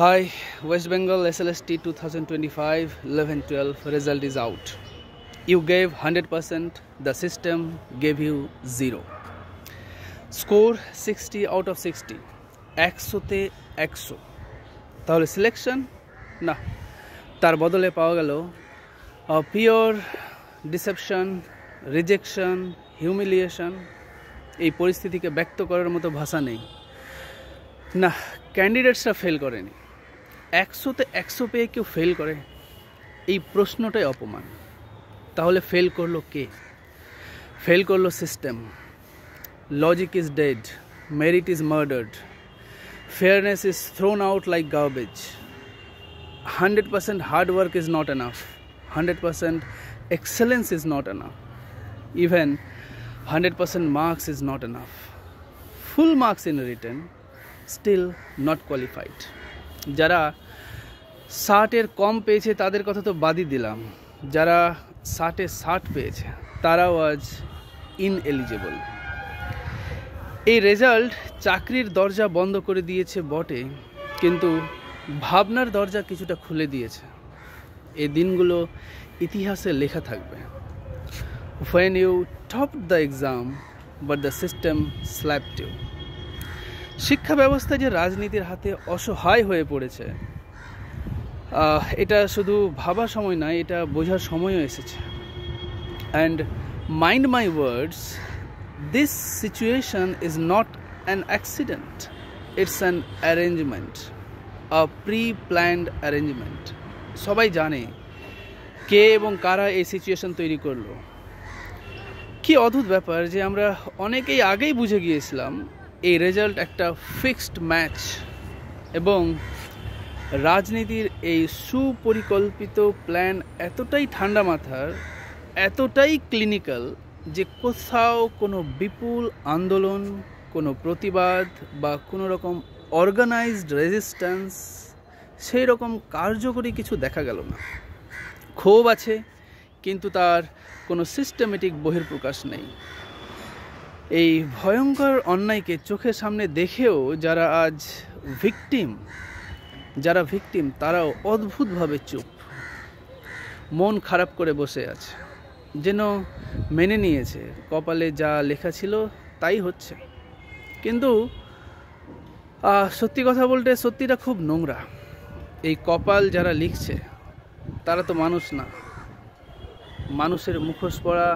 Hi, West Bengal SLST 2025 11-12 result is out. You gave 100%, the system gave you 0. Score 60 out of 60. 100-তে 100 তাহলে selection না, তার বদলে পাওয়া গেল পিওর ডিসেপশন, রিজেকশন, হিউমিলিয়েশন। এই পরিস্থিতিকে ব্যক্ত করার মতো ভাষা নেই। না, ক্যান্ডিডেটসরা ফেল করেনি। 100-তে 100 পেয়ে কেউ ফেল করে, এই প্রশ্নটাই অপমান। তাহলে ফেল করলো কে? ফেল করলো system. Logic is dead, merit is murdered, fairness is thrown out like garbage. 100% hard work is not enough. 100% excellence is not enough. Even 100% marks is not enough. Full marks in written, still not qualified. যারা 60-এর কম পেয়েছে তাদের কথা তো বাদই দিলাম, যারা 60-এ 60 পেয়েছে তারাও আজ ইনএলিজিবল। এই রেজাল্ট চাকরির দরজা বন্ধ করে দিয়েছে বটে, কিন্তু ভাবনার দরজা কিছুটা খুলে দিয়েছে। এই দিনগুলো ইতিহাসে লেখা থাকবে। When you topped the exam, but the system slapped you. শিক্ষা ব্যবস্থা যে রাজনীতির হাতে অসহায় হয়ে পড়েছে, এটা শুধু ভাবার সময় নয়, এটা বোঝার সময়ও এসেছে। And mind my words, this situation is not an accident, it's an arrangement, a pre-planned arrangement. সবাই জানে কে এবং কারা এই সিচুয়েশন তৈরি করলো। কি অদ্ভুত ব্যাপার যে আমরা অনেকেই আগেই বুঝে গিয়েছিলাম এই রেজাল্ট একটা ফিক্সড ম্যাচ, এবং রাজনীতির এই সুপরিকল্পিত প্ল্যান এতটাই ঠান্ডা মাথার, এতটাই ক্লিনিক্যাল যে কোথাও কোনো বিপুল আন্দোলন, কোনো প্রতিবাদ বা কোনো রকম অর্গানাইজড রেজিস্ট্যান্স, সেই রকম কার্যকরী কিছু দেখা গেল না। ক্ষোভ আছে, কিন্তু তার কোনো সিস্টেমেটিক বহিঃপ্রকাশ নেই। এই ভয়ঙ্কর অন্যায়কে চোখের সামনে দেখেও যারা আজ ভিকটিম তারাও অদ্ভুতভাবে চুপ, মন খারাপ করে বসে আছে, যেন মেনে নিয়েছে কপালে যা লেখা ছিল তাই হচ্ছে। কিন্তু সত্যি কথা বলতে সত্যিটা খুব নোংরা। এই কপাল যারা লিখছে তারা তো মানুষ না, মানুষের মুখোশ পরা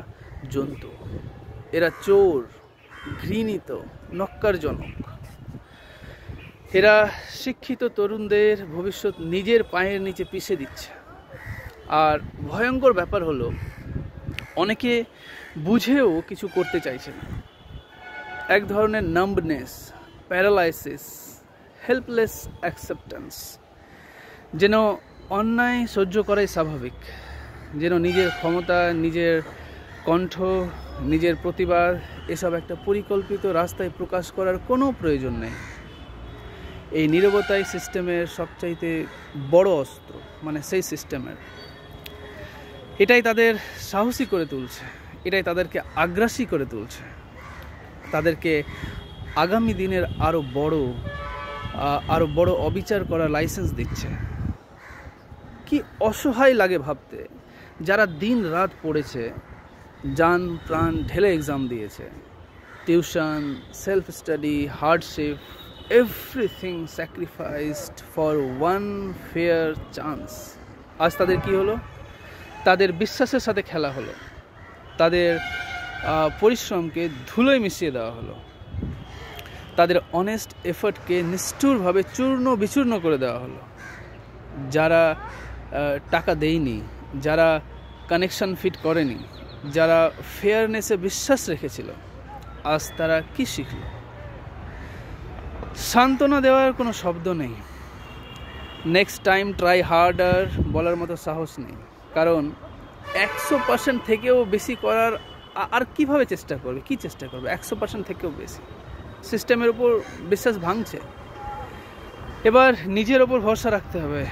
জন্তু। এরা চোর, ঘৃণিত, নক্কারজনক। এরা শিক্ষিত তরুণদের ভবিষ্যৎ নিজের পায়ের নিচে পিষে দিচ্ছে। আর ভয়ঙ্কর ব্যাপার হলো, অনেকে বুঝেও কিছু করতে চাইছে না। এক ধরনের নাম্বনেস, প্যারালাইসিস, হেল্পলেস অ্যাকসেপ্টেন্স, যেন অন্যায় সহ্য করাই স্বাভাবিক, যেন নিজের ক্ষমতা, নিজের কণ্ঠ, নিজের প্রতিবাদ এসব একটা পরিকল্পিত রাস্তায় প্রকাশ করার কোনো প্রয়োজন নেই। এই নীরবতাই সিস্টেমের সবচাইতে বড় অস্ত্র, মানে সেই সিস্টেমের। এটাই তাদের সাহসী করে তুলছে, এটাই তাদেরকে আগ্রাসী করে তুলছে, তাদেরকে আগামী দিনের আরও বড় অবিচার করার লাইসেন্স দিচ্ছে। কি অসহায় লাগে ভাবতে, যারা দিন রাত পড়েছে, জান প্রাণ ঢেলে এক্সাম দিয়েছে, tuition, self study, hardship, everything sacrificed for one fair chance. আজ তাদের কি হলো? তাদের বিশ্বাসের সাথে খেলা হলো, তাদের পরিশ্রমকে ধুলোয় মিশিয়ে দেওয়া হলো, তাদের অনেস্ট এফর্টকে নিষ্ঠুরভাবে চূর্ণ বিচূর্ণ করে দেওয়া হলো। যারা টাকা দেয়নি, যারা কানেকশন ফিট করেনি, যারা ফেয়ারনেসে বিশ্বাস রেখেছিল, আজ তারা কি শিখল? সান্ত্বনা দেওয়ার কোনো শব্দ নেই, নেক্সট টাইম ট্রাই হার্ডার বলার মতো সাহস নেই। কারণ 100% থেকেও বেশি করার আর কিভাবে চেষ্টা করবে? কি চেষ্টা করবে? 100% থেকেও বেশি। সিস্টেমের উপর বিশ্বাস ভাঙছে। এবার নিজের ওপর ভরসা রাখতে হবে,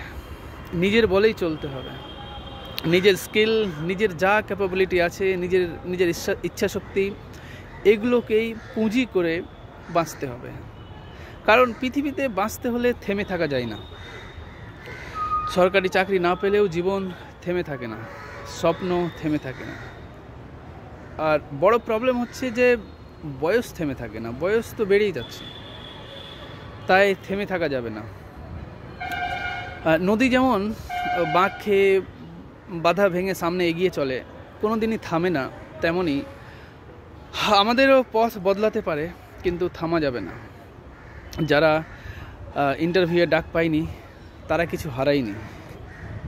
নিজের বলেই চলতে হবে। নিজের স্কিল, নিজের যা ক্যাপাবিলিটি আছে, নিজের ইচ্ছাশক্তি, এগুলোকেই পুঁজি করে বাঁচতে হবে। কারণ পৃথিবীতে বাঁচতে হলে থেমে থাকা যায় না। সরকারি চাকরি না পেলেও জীবন থেমে থাকে না, স্বপ্ন থেমে থাকে না। আর বড় প্রবলেম হচ্ছে যে বয়স থেমে থাকে না, বয়স তো বেড়েই যাচ্ছে, তাই থেমে থাকা যাবে না। নদী যেমন বাঁক খেয়ে বাধা ভেঙে সামনে এগিয়ে চলে, কোনো দিনই থামে না, তেমনই আমাদেরও পথ বদলাতে পারে, কিন্তু থামা যাবে না। যারা ইন্টারভিউয়ে ডাক পায়নি তারা কিছু হারায়নি,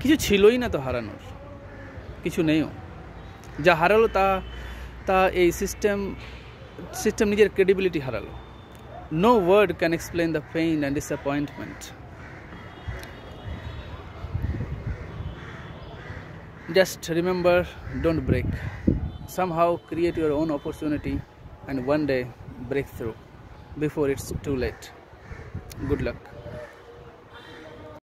কিছু ছিলই না তো হারানোর, কিছু নেইও। যা হারালো তা এই সিস্টেম নিজের ক্রেডিবিলিটি হারালো। No word can explain the pain and disappointment. Just remember, don't break. Somehow create your own opportunity and one day break through before it's too late. Good luck.